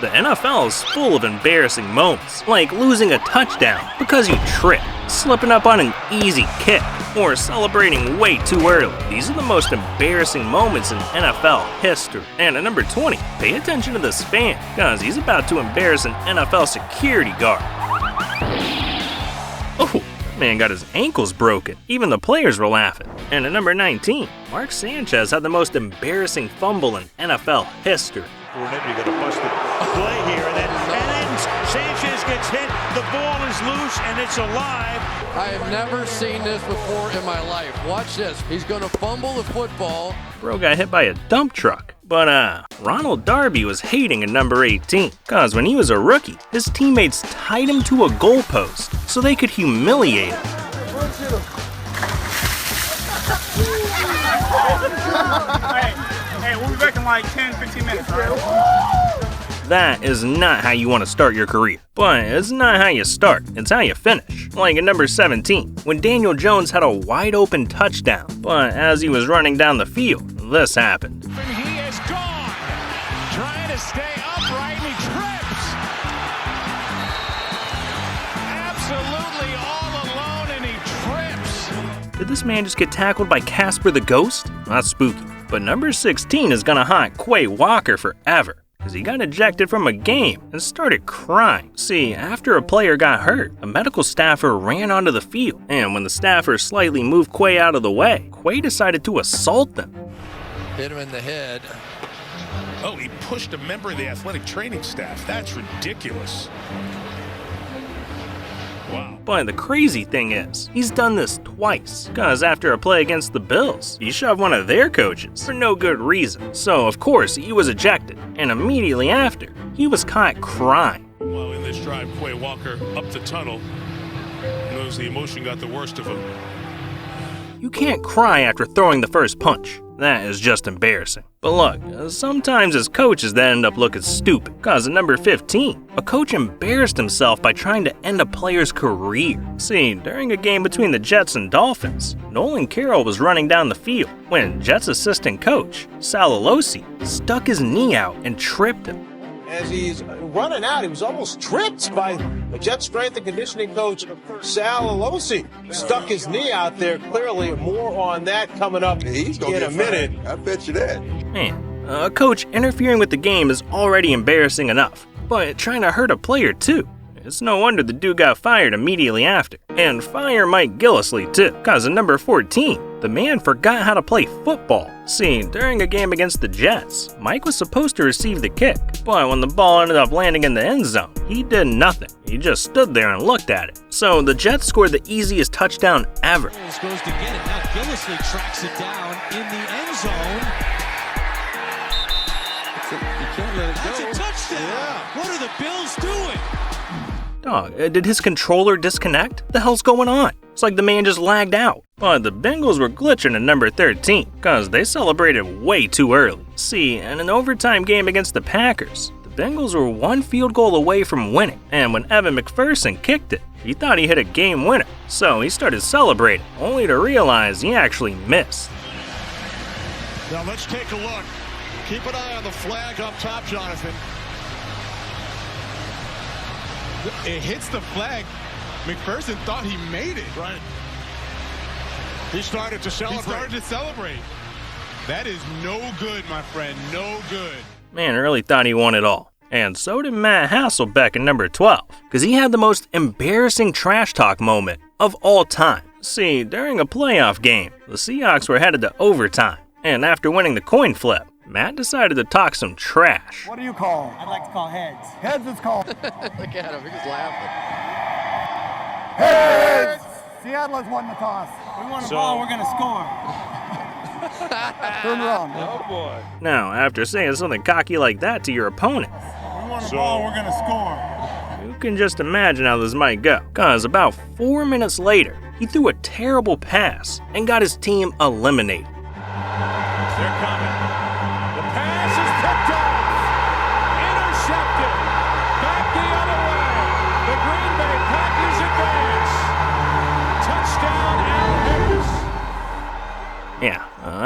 The NFL is full of embarrassing moments, like losing a touchdown because you tripped, slipping up on an easy kick, or celebrating way too early. These are the most embarrassing moments in NFL history. And at number 20, pay attention to this fan, cause he's about to embarrass an NFL security guard. Oh, that man got his ankles broken. Even the players were laughing. And at number 19, Sanchez had the most embarrassing fumble in NFL history. You're going to bust the play here, and then Sanchez gets hit, the ball is loose, and it's alive. I have never seen this before in my life. Watch this. He's going to fumble the football. Bro got hit by a dump truck. But Ronald Darby was hating at number 18, cause when he was a rookie, his teammates tied him to a goalpost so they could humiliate him. Hey, we'll be back in like 10, 15 minutes, right? That is not how you want to start your career. But it's not how you start, it's how you finish. Like at number 17, when Daniel Jones had a wide open touchdown. But as he was running down the field, this happened. And he is gone, trying to stay upright, and he trips. Absolutely all alone, and he trips. Did this man just get tackled by Casper the Ghost? That's spooky. But number 16 is gonna haunt Quay Walker forever, because he got ejected from a game and started crying. See, after a player got hurt, a medical staffer ran onto the field, and when the staffer slightly moved Quay out of the way, Quay decided to assault them. Hit him in the head. Oh, he pushed a member of the athletic training staff. That's ridiculous. Wow. But the crazy thing is, he's done this twice, because after a play against the Bills, he shoved one of their coaches for no good reason. So of course, he was ejected, and immediately after, he was caught crying. Well, in this drive, Quay Walker up the tunnel. He knows the emotion got the worst of him. You can't cry after throwing the first punch. That is just embarrassing. But look, sometimes it's coaches that end up looking stupid. Cause at number 15, a coach embarrassed himself by trying to end a player's career. See, during a game between the Jets and Dolphins, Nolan Carroll was running down the field when Jets assistant coach, Salalosi, stuck his knee out and tripped him. As he's running out, he was almost tripped by the Jet strength and conditioning coach, Sal Alosi. Stuck his knee out there. Clearly, more on that coming up in a minute. I bet you that. Man, a coach interfering with the game is already embarrassing enough, but trying to hurt a player too. It's no wonder the dude got fired immediately after. And fire Mike Gillislee too, cause at number 14, the man forgot how to play football. See, during a game against the Jets, Mike was supposed to receive the kick, but when the ball ended up landing in the end zone, he did nothing. He just stood there and looked at it. So the Jets scored the easiest touchdown ever. Goes to get it. Now Gillislee tracks it down in the end zone. You can't let it go. That's a touchdown. Yeah. What are the Bills doing? Dog, did his controller disconnect? The hell's going on? It's like the man just lagged out. But the Bengals were glitching at number 13, cause they celebrated way too early. See, in an overtime game against the Packers, the Bengals were one field goal away from winning, and when Evan McPherson kicked it, he thought he hit a game winner, so he started celebrating, only to realize he actually missed. Now let's take a look. Keep an eye on the flag up top, Jonathan. It hits the flag. McPherson thought he made it. Right. He started to celebrate. That is no good, my friend. No good. Man really thought he won it all. And so did Matt Hasselbeck at number 12, because he had the most embarrassing trash talk moment of all time. See, during a playoff game, the Seahawks were headed to overtime, and after winning the coin flip, Matt decided to talk some trash. What do you call? I'd like to call heads. Heads is called. Look at him. He's laughing. Heads! Seattle has won the toss. We won the ball, we're going to score. Turn around. Oh, boy. Now, after saying something cocky like that to your opponent, We won the ball, we're going to score. you can just imagine how this might go. Cause about 4 minutes later, he threw a terrible pass and got his team eliminated. They're coming. The pass is picked off. Intercepted. Back the other way. The Green Bay Packers advance. Touchdown, Al Harris. Yeah,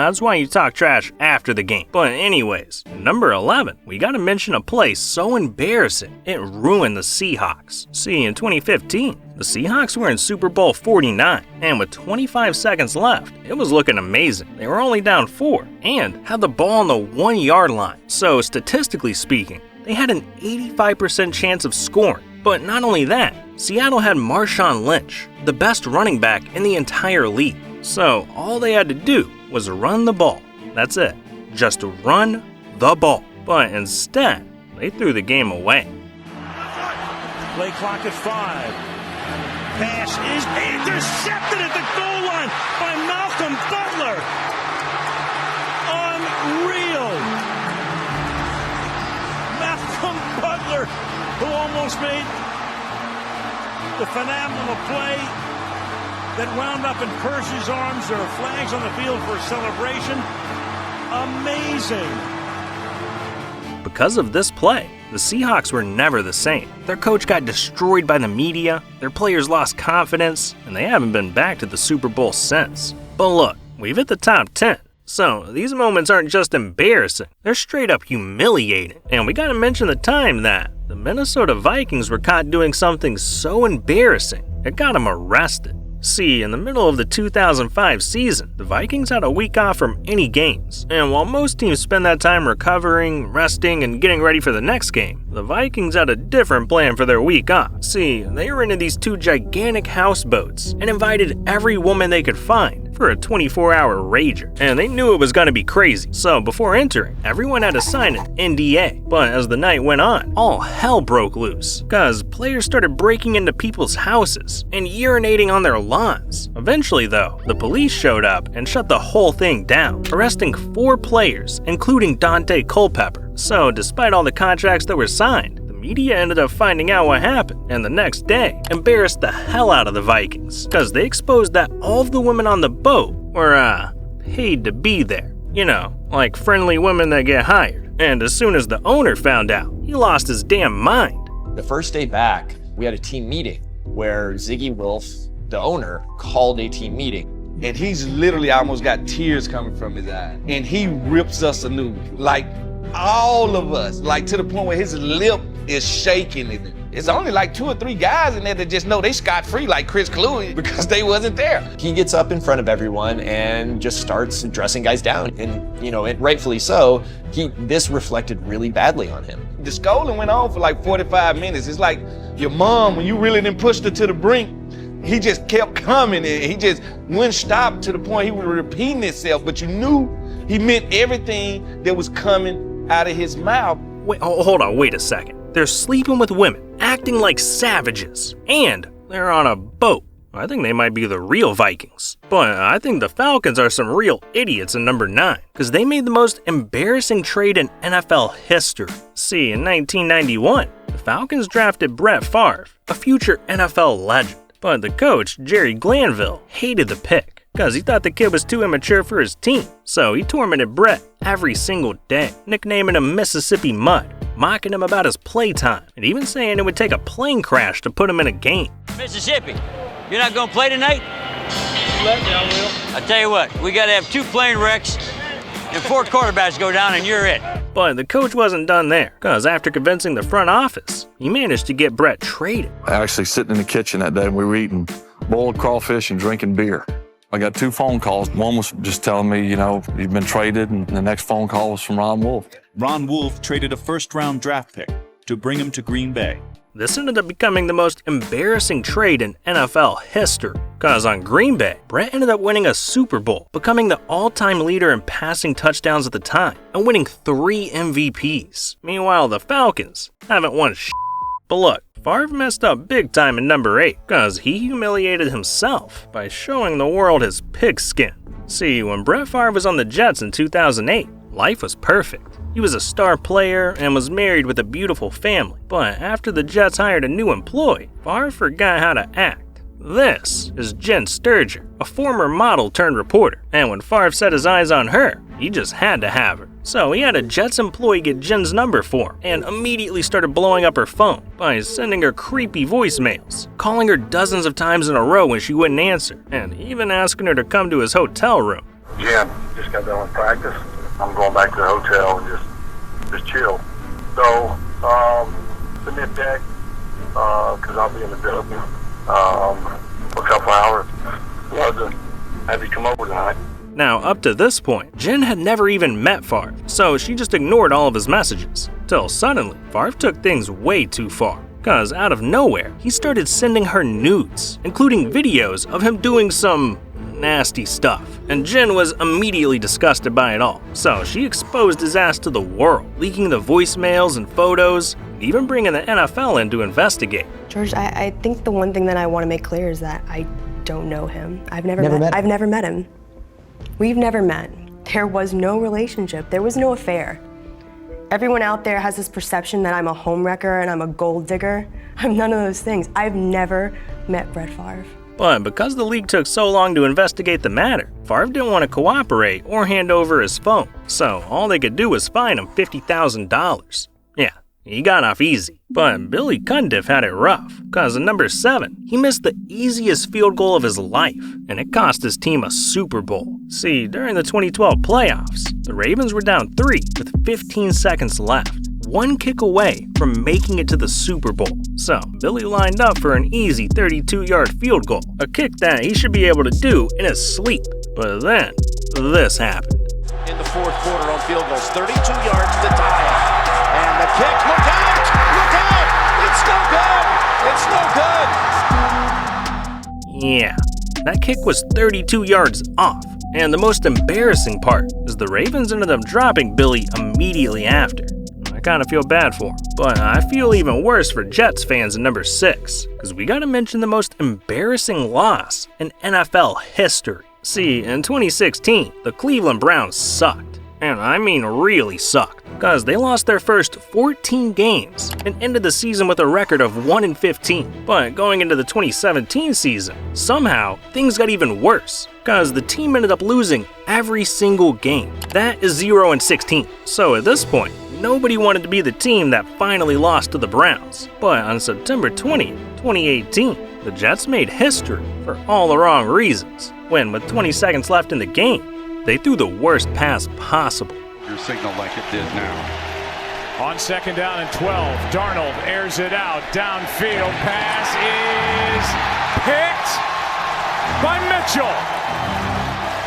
that's why you talk trash after the game. But anyways, at number 11, we gotta mention a play so embarrassing, it ruined the Seahawks. See, in 2015, the Seahawks were in Super Bowl 49, and with 25 seconds left, it was looking amazing. They were only down 4, and had the ball on the 1-yard line. So statistically speaking, they had an 85% chance of scoring. But not only that, Seattle had Marshawn Lynch, the best running back in the entire league. So all they had to do was run the ball. That's it. Just run the ball. But instead, they threw the game away. Play clock at 5. Pass is intercepted at the goal line by Malcolm Butler. Unreal. Malcolm Butler, who almost made the phenomenal play that wound up in Kersey's arms. There are flags on the field for a celebration. Amazing. Because of this play, the Seahawks were never the same. Their coach got destroyed by the media, their players lost confidence, and they haven't been back to the Super Bowl since. But look, we've hit the top 10. So these moments aren't just embarrassing, they're straight up humiliating. And we gotta mention the time that the Minnesota Vikings were caught doing something so embarrassing, it got them arrested. See, in the middle of the 2005 season, the Vikings had a week off from any games, and while most teams spend that time recovering, resting, and getting ready for the next game, the Vikings had a different plan for their week off. See, they were into these 2 gigantic houseboats and invited every woman they could find for a 24-hour rager, and they knew it was gonna be crazy. So before entering, everyone had to sign an NDA. But as the night went on, all hell broke loose, cause players started breaking into people's houses and urinating on their lawns. Eventually though, the police showed up and shut the whole thing down, arresting 4 players, including Dante Culpepper. So despite all the contracts that were signed, the media ended up finding out what happened, and the next day embarrassed the hell out of the Vikings, cause they exposed that all of the women on the boat were paid to be there. You know, like friendly women that get hired. And as soon as the owner found out, he lost his damn mind. The first day back, we had a team meeting where Ziggy Wilf, the owner, called a team meeting. And he's literally almost got tears coming from his eyes. And he rips us a new, like all of us, like to the point where his lip is shaking. It's only like 2 or 3 guys in there that just know they scot-free, like Chris Cluey, because they wasn't there. He gets up in front of everyone and just starts dressing guys down. And, you know, and rightfully so, this reflected really badly on him. The scolding went on for like 45 minutes. It's like your mom, when you really didn't push her to the brink, he just kept coming and he just wouldn't stop to the point he was repeating himself, but you knew he meant everything that was coming out of his mouth. Wait, hold on, wait a second. They're sleeping with women, acting like savages, and they're on a boat. I think they might be the real Vikings. But I think the Falcons are some real idiots in number 9, because they made the most embarrassing trade in NFL history. See, in 1991, the Falcons drafted Brett Favre, a future NFL legend. But the coach, Jerry Glanville, hated the pick, because he thought the kid was too immature for his team. So he tormented Brett every single day, nicknaming him Mississippi Mud, mocking him about his playtime, and even saying it would take a plane crash to put him in a game. Mississippi, you're not gonna play tonight? Let me, I will. I tell you what, we gotta have 2 plane wrecks and 4 quarterbacks go down and you're it. But the coach wasn't done there, because after convincing the front office, he managed to get Brett traded. Actually sitting in the kitchen that day, we were eating boiled crawfish and drinking beer. I got 2 phone calls. One was just telling me, you know, you've been traded, and the next phone call was from Ron Wolf. Ron Wolf traded a first-round draft pick to bring him to Green Bay. This ended up becoming the most embarrassing trade in NFL history, because on Green Bay, Brett ended up winning a Super Bowl, becoming the all-time leader in passing touchdowns at the time, and winning 3 MVPs. Meanwhile, the Falcons haven't won shit. But look, Favre messed up big time in number 8, because he humiliated himself by showing the world his pigskin. See, when Brett Favre was on the Jets in 2008, life was perfect. He was a star player and was married with a beautiful family. But after the Jets hired a new employee, Favre forgot how to act. This is Jen Sturger, a former model turned reporter. And when Favre set his eyes on her, he just had to have her. So he had a Jets employee get Jen's number for him and immediately started blowing up her phone by sending her creepy voicemails, calling her dozens of times in a row when she wouldn't answer, and even asking her to come to his hotel room. Jim, just got done with practice. I'm going back to the hotel and just chill. So, send me a text, because I'll be in the building for a couple hours. Love to have you come over tonight. Now, up to this point, Jen had never even met Favre, so she just ignored all of his messages. Till suddenly, Favre took things way too far. Cause out of nowhere, he started sending her nudes, including videos of him doing some nasty stuff. And Jen was immediately disgusted by it all, so she exposed his ass to the world, leaking the voicemails and photos, even bringing the NFL in to investigate. George, I think the one thing that I want to make clear is that I don't know him. I've never met him. We've never met. There was no relationship. There was no affair. Everyone out there has this perception that I'm a homewrecker and I'm a gold digger. I'm none of those things. I've never met Brett Favre. But because the league took so long to investigate the matter, Favre didn't want to cooperate or hand over his phone, so all they could do was fine him $50,000. Yeah, he got off easy. But Billy Cundiff had it rough, cause in number 7, he missed the easiest field goal of his life, and it cost his team a Super Bowl. See, during the 2012 playoffs, the Ravens were down 3 with 15 seconds left, one kick away from making it to the Super Bowl. So Billy lined up for an easy 32-yard field goal, a kick that he should be able to do in his sleep. But then, this happened. In the fourth quarter on field goals, 32 yards to tie it. And the kick, look out! Look out! It's no good! It's no good! Yeah, that kick was 32 yards off. And the most embarrassing part is the Ravens ended up dropping Billy immediately after. I kind of feel bad for him, but I feel even worse for Jets fans in number 6, because we gotta mention the most embarrassing loss in NFL history. See, in 2016, the Cleveland Browns sucked. And I mean really sucked, because they lost their first 14 games and ended the season with a record of 1-15. But going into the 2017 season, somehow things got even worse, because the team ended up losing every single game. That is 0-16. So at this point, nobody wanted to be the team that finally lost to the Browns. But on September 20th, 2018, the Jets made history for all the wrong reasons, when with 20 seconds left in the game, they threw the worst pass possible. Your signal like it did now. On 2nd down and 12, Darnold airs it out, downfield, pass is picked by Mitchell.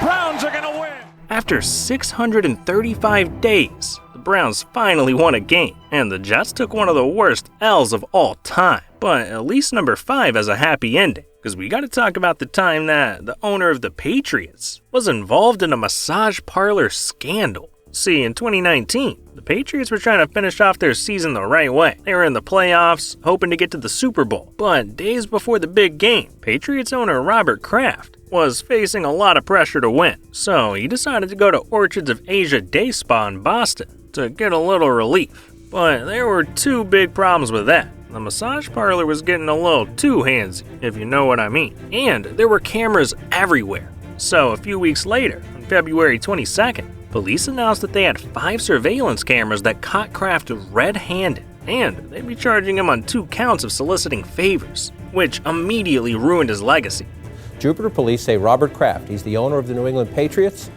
Browns are gonna win. After 635 days, the Browns finally won a game, and the Jets took one of the worst L's of all time. But at least number 5 has a happy ending, because we gotta talk about the time that the owner of the Patriots was involved in a massage parlor scandal. See, in 2019, the Patriots were trying to finish off their season the right way. They were in the playoffs, hoping to get to the Super Bowl. But days before the big game, Patriots owner Robert Kraft was facing a lot of pressure to win. So he decided to go to Orchids of Asia Day Spa in Boston to get a little relief. But there were 2 big problems with that. The massage parlor was getting a little too handsy, if you know what I mean. And there were cameras everywhere. So a few weeks later, on February 22nd, police announced that they had 5 surveillance cameras that caught Kraft red-handed, and they'd be charging him on 2 counts of soliciting favors, which immediately ruined his legacy. Jupiter police say Robert Kraft, he's the owner of the New England Patriots,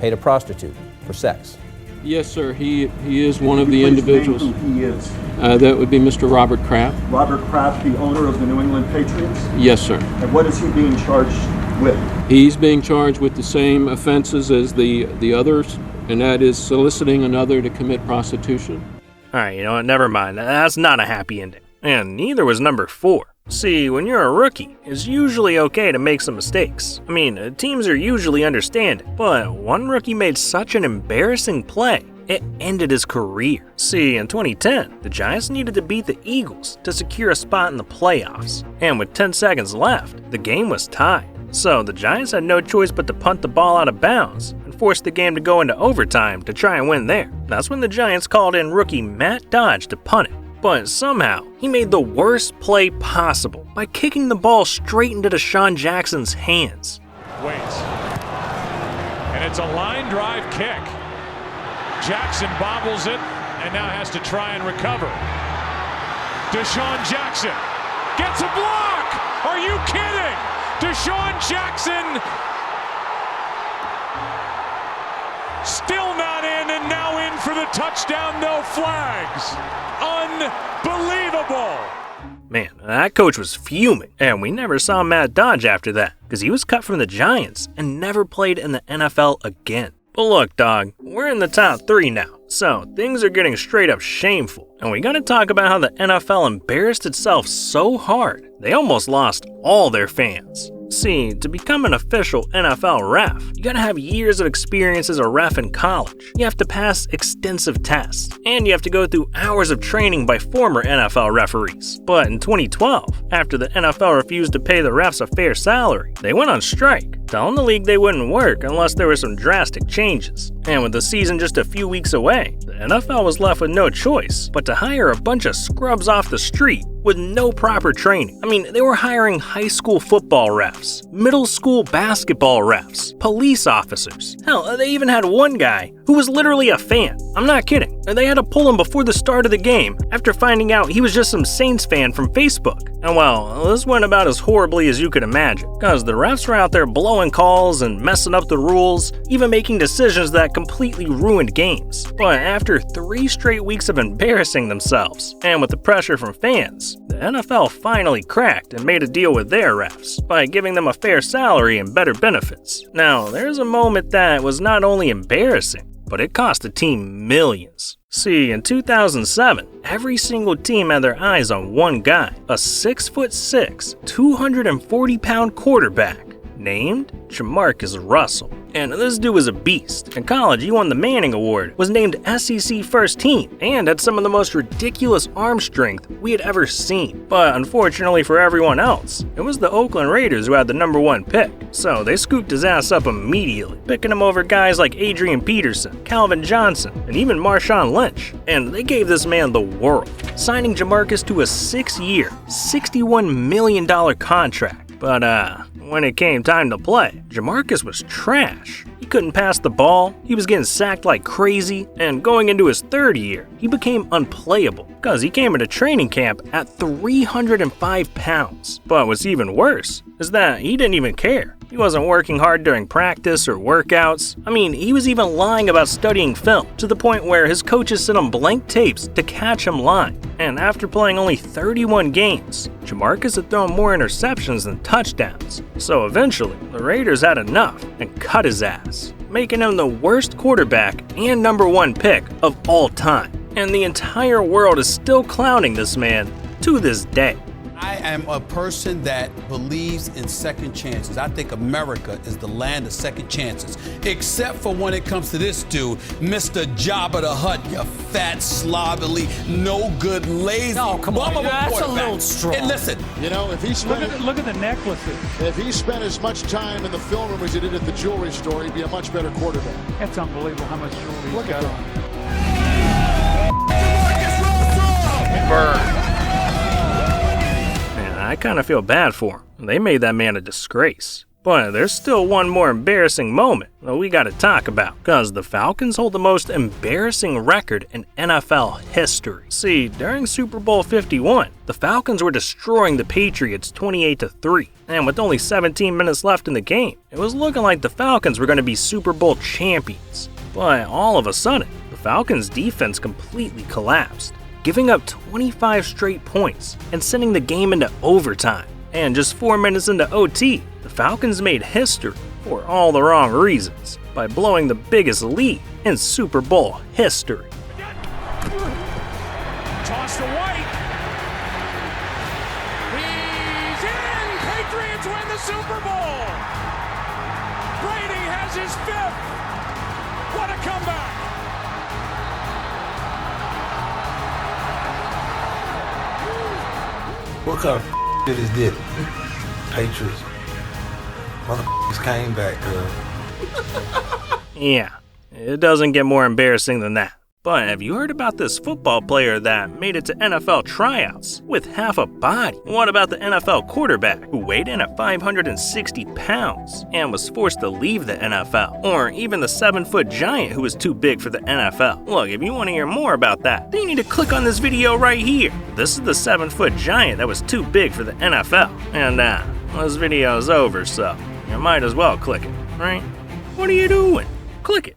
paid a prostitute for sex. Yes, sir. He is one of the individuals. Name who he is. That would be Mr. Robert Kraft. Robert Kraft, the owner of the New England Patriots? Yes, sir. And what is he being charged with? He's being charged with the same offenses as the others, and that is soliciting another to commit prostitution. Alright, you know what? Never mind. That's not a happy ending. And neither was number 4. See, when you're a rookie, it's usually okay to make some mistakes. I mean, teams are usually understanding, but one rookie made such an embarrassing play, it ended his career. See, in 2010, the Giants needed to beat the Eagles to secure a spot in the playoffs. And with 10 seconds left, the game was tied. So the Giants had no choice but to punt the ball out of bounds and force the game to go into overtime to try and win there. That's when the Giants called in rookie Matt Dodge to punt it. But somehow, he made the worst play possible by kicking the ball straight into Deshaun Jackson's hands. Waits. And it's a line drive kick. Jackson bobbles it and now has to try and recover. Deshaun Jackson gets a block! Are you kidding? Deshaun Jackson Still not in, and now in for the touchdown, no flags. Unbelievable. Man, that coach was fuming, and we never saw Matt Dodge after that, because he was cut from the Giants and never played in the NFL again. But look, dog, we're in the top 3 now, so things are getting straight up shameful, and we gotta talk about how the NFL embarrassed itself so hard, they almost lost all their fans. See, to become an official NFL ref, you gotta have years of experience as a ref in college. You have to pass extensive tests, and you have to go through hours of training by former NFL referees. But in 2012, after the NFL refused to pay the refs a fair salary, they went on strike, telling the league they wouldn't work unless there were some drastic changes. And with the season just a few weeks away, the NFL was left with no choice but to hire a bunch of scrubs off the street with no proper training. I mean, they were hiring high school football refs, middle school basketball refs, police officers. Hell, they even had one guy who was literally a fan. I'm not kidding. They had to pull him before the start of the game after finding out he was just some Saints fan from Facebook. And well, this went about as horribly as you could imagine, because the refs were out there blowing calls and messing up the rules, even making decisions that completely ruined games. But after 3 straight weeks of embarrassing themselves, and with the pressure from fans, the NFL finally cracked and made a deal with their refs by giving them a fair salary and better benefits. Now, there's a moment that was not only embarrassing, but it cost the team millions. See, in 2007, every single team had their eyes on one guy, a 6'6", 240-pound quarterback named JaMarcus Russell. And this dude was a beast. In college, he won the Manning Award, was named SEC First Team, and had some of the most ridiculous arm strength we had ever seen. But unfortunately for everyone else, it was the Oakland Raiders who had the #1 pick, so they scooped his ass up immediately, picking him over guys like Adrian Peterson, Calvin Johnson, and even Marshawn Lynch. And they gave this man the world, signing JaMarcus to a 6-year, $61 million contract. But when it came time to play, JaMarcus was trash. He couldn't pass the ball, he was getting sacked like crazy, and going into his 3rd year, he became unplayable because he came into training camp at 305 pounds. But what's even worse is that he didn't even care. He wasn't working hard during practice or workouts. I mean, he was even lying about studying film, to the point where his coaches sent him blank tapes to catch him lying. And after playing only 31 games, JaMarcus had thrown more interceptions than touchdowns. So eventually, the Raiders had enough and cut his ass, making him the worst quarterback and #1 pick of all time. And the entire world is still clowning this man to this day. I am a person that believes in second chances. I think America is the land of second chances, except for when it comes to this dude, Mr. Jabba the Hutt, you fat, slovenly, no good, lazy. Oh, come on, that's a little strong. And listen, you know, if he spent look at the necklaces. If he spent as much time in the film room as he did at the jewelry store, he'd be a much better quarterback. That's unbelievable how much jewelry he's got on. Burn. I kind of feel bad for him. They made that man a disgrace. But there's still one more embarrassing moment that we gotta talk about, because the Falcons hold the most embarrassing record in NFL history. See, during Super Bowl 51, the Falcons were destroying the Patriots 28-3, and with only 17 minutes left in the game, it was looking like the Falcons were gonna be Super Bowl champions. But all of a sudden, the Falcons' defense completely collapsed, giving up 25 straight points and sending the game into overtime. And just 4 minutes into OT, the Falcons made history for all the wrong reasons by blowing the biggest lead in Super Bowl history. Toss to White. He's in! Patriots win the Super Bowl! Brady has his 5th! What a comeback! What kind of shit is this? Patriots. Motherfuckers came back, girl. Yeah, it doesn't get more embarrassing than that. But have you heard about this football player that made it to NFL tryouts with half a body? What about the NFL quarterback who weighed in at 560 pounds and was forced to leave the NFL? Or even the 7-foot giant who was too big for the NFL? Look, if you want to hear more about that, then you need to click on this video right here. This is the 7-foot giant that was too big for the NFL. And this video's over, so you might as well click it, right? What are you doing? Click it.